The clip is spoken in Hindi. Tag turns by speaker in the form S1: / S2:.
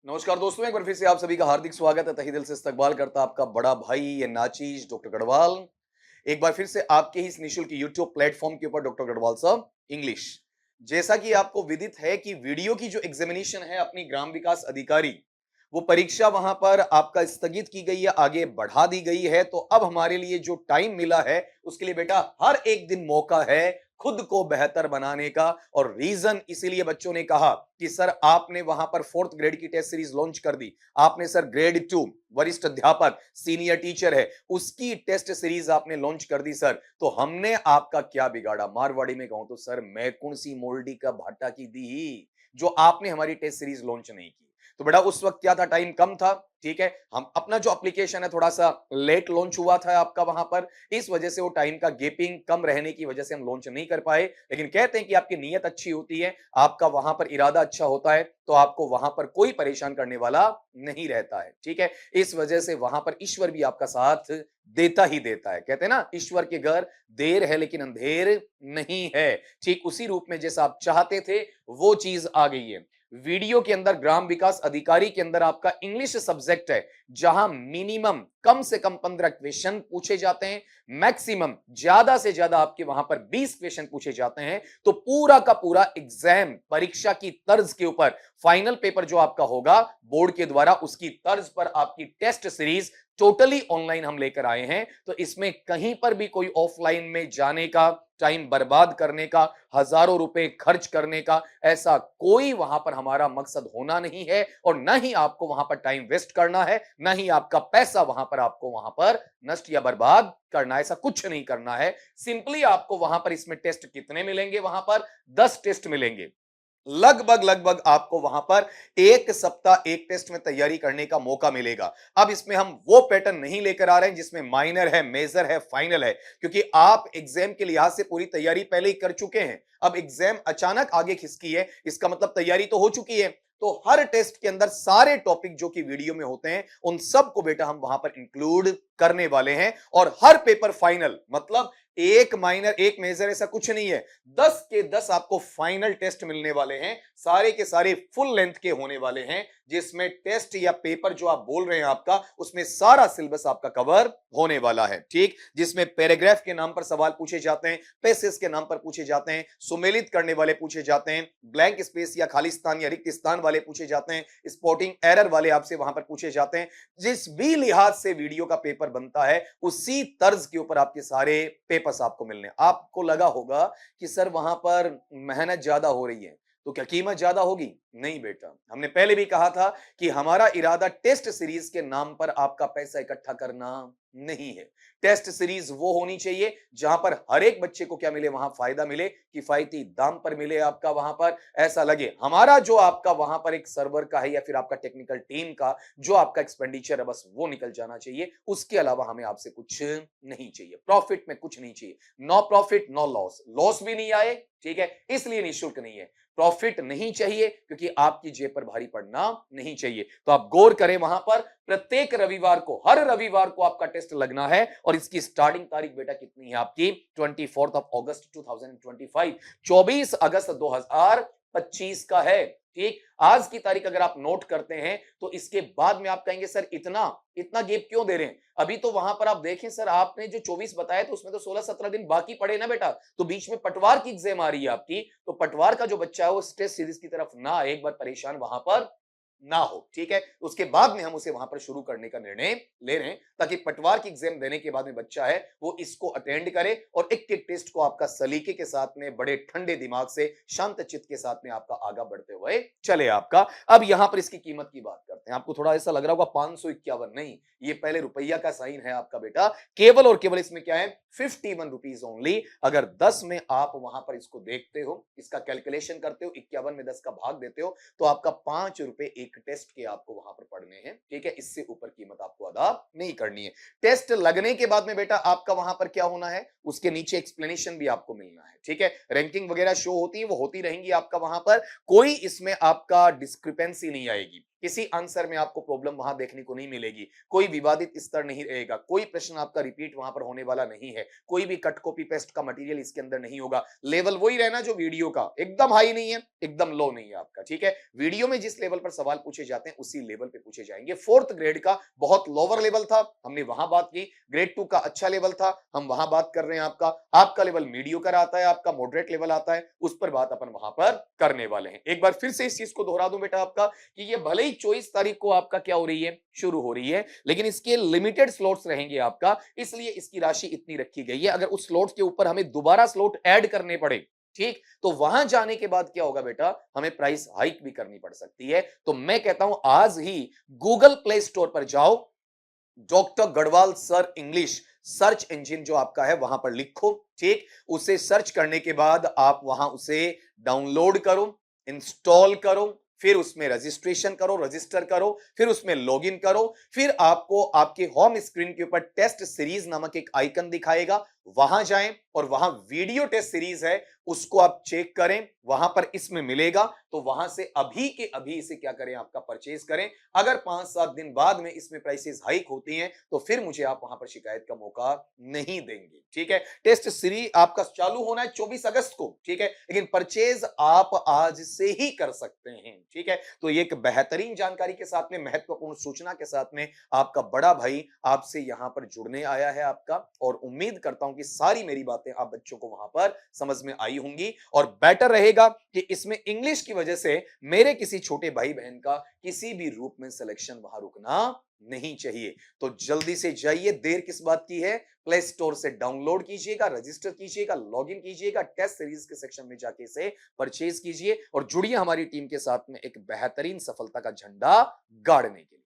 S1: नमस्कार दोस्तों, एक बार फिर से आप सभी का हार्दिक स्वागत है। तहे दिल से इस्तकबाल करता आपका बड़ा भाई ये नाचीज डॉक्टर गढ़वाल। एक बार फिर से आपके ही इस निःशुल्क यूट्यूब प्लेटफॉर्म के ऊपर डॉक्टर गढ़वाल साहब इंग्लिश। जैसा कि आपको विदित है कि वीडियो की जो एग्जामिनेशन है अपनी ग्राम विकास अधिकारी, वो परीक्षा वहां पर आपका स्थगित की गई है, आगे बढ़ा दी गई है। तो अब हमारे लिए जो टाइम मिला है उसके लिए बेटा हर एक दिन मौका है खुद को बेहतर बनाने का। और रीजन इसीलिए बच्चों ने कहा कि सर आपने वहां पर 4th ग्रेड की टेस्ट सीरीज लॉन्च कर दी। आपने सर ग्रेड 2 वरिष्ठ अध्यापक सीनियर टीचर है उसकी टेस्ट सीरीज आपने लॉन्च कर दी सर। तो हमने आपका क्या बिगाड़ा? मारवाड़ी में कहूं तो सर मैं कौन सी मोल्डी का भाटा की दी जो आपने हमारी टेस्ट सीरीज लॉन्च नहीं की। तो बेटा उस वक्त क्या था, टाइम कम था, ठीक है। हम अपना जो एप्लीकेशन है थोड़ा सा लेट लॉन्च हुआ था आपका वहां पर, इस वजह से वो टाइम का गैपिंग कम रहने की वजह से हम लॉन्च नहीं कर पाए। लेकिन कहते हैं कि आपकी नीयत अच्छी होती है, आपका वहां पर इरादा अच्छा होता है तो आपको वहां पर कोई परेशान करने वाला नहीं रहता है, ठीक है। इस वजह से वहां पर ईश्वर भी आपका साथ देता ही देता है। कहते हैं ना, ईश्वर के घर देर है लेकिन अंधेर नहीं है। ठीक उसी रूप में जैसा आप चाहते थे वो चीज आ गई है। वीडियो के अंदर ग्राम विकास अधिकारी के अंदर आपका इंग्लिश सब्जेक्ट है, जहां मिनिमम कम से कम 15 क्वेश्चन पूछे जाते हैं, मैक्सिमम ज्यादा से ज्यादा आपके वहां पर 20 क्वेश्चन पूछे जाते हैं। तो पूरा का पूरा एग्जाम परीक्षा की तर्ज के ऊपर फाइनल पेपर जो आपका होगा बोर्ड के द्वारा, उसकी तर्ज पर आपकी टेस्ट सीरीज टोटली ऑनलाइन हम लेकर आए हैं। तो इसमें कहीं पर भी कोई ऑफलाइन में जाने का, टाइम बर्बाद करने का, हजारों रुपए खर्च करने का ऐसा कोई वहां पर हमारा मकसद होना नहीं है। और ना ही आपको वहां पर टाइम वेस्ट करना है, ना ही आपका पैसा वहां पर आपको वहां पर नष्ट या बर्बाद करना है। ऐसा कुछ नहीं करना है। सिंपली आपको वहां पर इसमें टेस्ट कितने मिलेंगे? वहां पर 10 टेस्ट मिलेंगे। लगभग लगभग आपको वहां पर एक सप्ताह एक टेस्ट में तैयारी करने का मौका मिलेगा। अब इसमें हम वो पैटर्न नहीं लेकर आ रहे हैं जिसमें माइनर है, मेजर है, फाइनल है, क्योंकि आप एग्जाम के लिहाज से पूरी तैयारी पहले ही कर चुके हैं। अब एग्जाम अचानक आगे खिसकी है, इसका मतलब तैयारी तो हो चुकी है। तो हर टेस्ट के अंदर सारे टॉपिक जो कि वीडियो में होते हैं उन सबको बेटा हम वहां पर इंक्लूड करने वाले हैं। और हर पेपर फाइनल, मतलब एक माइनर एक मेजर ऐसा कुछ नहीं है, 10 के 10 आपको फाइनल टेस्ट मिलने वाले हैं। सारे के सारे फुल लेंथ के होने वाले हैं, जिसमें टेस्ट या पेपर जो आप बोल रहे हैं आपका, उसमें सारा सिलेबस आपका कवर होने वाला है, ठीक। जिसमें पैराग्राफ के नाम पर सवाल पूछे जाते हैं, पैसेज के नाम पर पूछे जाते हैं, सुमेलित करने वाले पूछे जाते हैं, ब्लैंक स्पेस या खालिस्तान या रिक्त स्थान वाले पूछे जाते हैं, स्पॉटिंग एरर वाले आपसे वहां पर पूछे जाते हैं। जिस भी लिहाज से वीडियो का पेपर बनता है उसी तर्ज के ऊपर आपके सारे पेपर्स आपको मिलने। आपको लगा होगा कि सर वहां पर मेहनत ज्यादा हो रही है तो क्या कीमत ज्यादा होगी? नहीं बेटा, हमने पहले भी कहा था कि हमारा इरादा टेस्ट सीरीज के नाम पर आपका पैसा इकट्ठा करना नहीं है। टेस्ट सीरीज वो होनी चाहिए जहां पर हर एक बच्चे को क्या मिले, वहां फायदा मिले, किफायती दाम पर मिले, आपका वहां पर ऐसा लगे हमारा जो आपका वहां पर एक सर्वर का है या फिर आपका टेक्निकल टीम का जो आपका एक्सपेंडिचर है बस वो निकल जाना चाहिए। उसके अलावा हमें आपसे कुछ नहीं चाहिए, प्रॉफिट में कुछ नहीं चाहिए। No profit no loss, loss भी नहीं आए, ठीक है, इसलिए निःशुल्क नहीं है। प्रॉफिट नहीं चाहिए क्योंकि आपकी जेब पर भारी पड़ना नहीं चाहिए। तो आप गौर करें, वहां पर प्रत्येक रविवार को, हर रविवार को आपका टेस्ट लगना है। और इसकी स्टार्टिंग तारीख बेटा कितनी है आपकी? 24 अगस्त 2025, 24 अगस्त 2025 का है, ठीक। आज की तारीख अगर आप नोट करते हैं तो इसके बाद में आप कहेंगे सर इतना इतना गैप क्यों दे रहे हैं? अभी तो वहां पर आप देखें सर, आपने जो 24 बताया तो उसमें तो 16-17 दिन बाकी पड़े ना बेटा। तो बीच में पटवार की एग्जाम आ रही है आपकी, तो पटवार का जो बच्चा है वो टेस्ट सीरीज की तरफ ना आए, एक बार परेशान वहां पर ना हो, ठीक है। उसके बाद में हम उसे वहां पर शुरू करने का निर्णय ले रहे हैं ताकि पटवार की एग्जाम देने के बाद में बच्चा है वो इसको अटेंड करे और एक एक टेस्ट को आपका सलीके के साथ में, बड़े ठंडे दिमाग से, शांत चित्त के साथ में आपका आगा बढ़ते हुए चले आपका। अब यहां पर इसकी कीमत की बात करते हैं। आपको थोड़ा ऐसा लग रहा होगा 551, नहीं, ये पहले रुपया का साइन है आपका बेटा। केवल और केवल इसमें क्या है, 51 रुपीज ओनली। अगर 10 में आप वहां पर इसको देखते हो, इसका कैलकुलेशन करते हो, 51 में 10 का भाग देते हो, तो आपका 5 रुपए एक टेस्ट के आपको वहां पर पढ़ने हैं, ठीक है। इससे ऊपर कीमत आपको अदा नहीं करनी है। टेस्ट लगने के बाद में बेटा आपका वहां पर क्या होना है, उसके नीचे एक्सप्लेनेशन भी आपको मिलना है, ठीक है। रैंकिंग वगैरह शो होती है, वो होती रहेंगी आपका वहां पर, कोई इसमें आपका डिस्क्रिपेंसी नहीं आएगी। किसी आंसर में आपको प्रॉब्लम वहां देखने को नहीं मिलेगी, कोई विवादित स्तर नहीं रहेगा, कोई प्रश्न आपका रिपीट वहां पर होने वाला नहीं है, कोई भी कट कॉपी पेस्ट का मटेरियल इसके अंदर नहीं होगा। लेवल वही रहना जो वीडियो का, एकदम हाई नहीं है, एकदम लो नहीं है आपका, ठीक है। वीडियो में जिस लेवल पर सवाल पूछे जाते हैं उसी लेवल पे पूछे जाएंगे। फोर्थ ग्रेड का बहुत लोअर लेवल था, हमने वहां बात की। ग्रेड 2 का अच्छा लेवल था, हम वहां बात कर रहे हैं। आपका लेवल मीडियोकर आता है, आपका मॉडरेट लेवल आता है, उस पर बात अपन वहां पर करने वाले हैं। एक बार फिर से इस चीज को दोहरा दूं बेटा आपका, कि ये भले ही 24 तारीख को आपका क्या हो रही है, शुरू हो रही है, लेकिन इसके लिमिटेड स्लॉट्स रहेंगे आपका, इसलिए इसकी राशि इतनी रखी गई है। अगर उस स्लॉट के ऊपर हमें दोबारा स्लॉट ऐड करने पड़े, ठीक, तो वहां जाने के बाद क्या होगा बेटा, हमें प्राइस हाइक भी करनी पड़ सकती है। तो मैं कहता हूं आज ही गूगल प्ले स्टोर पर जाओ, doctor Garhwal sir English search engine जो आपका है वहां पर लिखो, ठीक, उसे सर्च करने के बाद आप वहां उसे डाउनलोड करो, इंस्टॉल करो, फिर उसमें रजिस्ट्रेशन करो, रजिस्टर करो, फिर उसमें लॉगिन करो, फिर आपको आपके होम स्क्रीन के ऊपर टेस्ट सीरीज नामक एक आइकन दिखाएगा, वहां जाएं और वहां वीडियो टेस्ट सीरीज है उसको आप चेक करें, वहां पर इसमें मिलेगा, तो वहां से अभी के अभी इसे क्या करें, आपका परचेज करें। अगर 5-7 दिन बाद में इसमें प्राइसेस हाइक होती हैं तो फिर मुझे आप वहां पर शिकायत का मौका नहीं देंगे, ठीक है। टेस्ट सीरीज आपका चालू होना है 24 अगस्त को, ठीक है, लेकिन परचेज आप आज से ही कर सकते हैं, ठीक है। तो ये एक बेहतरीन जानकारी के साथ में, महत्वपूर्ण सूचना के साथ में आपका बड़ा भाई आपसे यहां पर जुड़ने आया है आपका, और उम्मीद करता हूं कि सारी मेरी बातें आप बच्चों को वहां पर समझ में आई होंगी। और बेटर रहेगा कि इसमें इंग्लिश की वजह से मेरे किसी छोटे भाई बहन का किसी भी रूप में सिलेक्शन वहां रुकना नहीं चाहिए। तो जल्दी से जाइए, देर किस बात की है, प्ले स्टोर से डाउनलोड कीजिएगा, रजिस्टर कीजिएगा, लॉगिन कीजिएगा, टेस्ट सीरीज के सेक्शन में जाके इसे परचेज कीजिए और जुड़िए हमारी टीम के साथ में एक बेहतरीन सफलता का झंडा गाड़ने के लिए।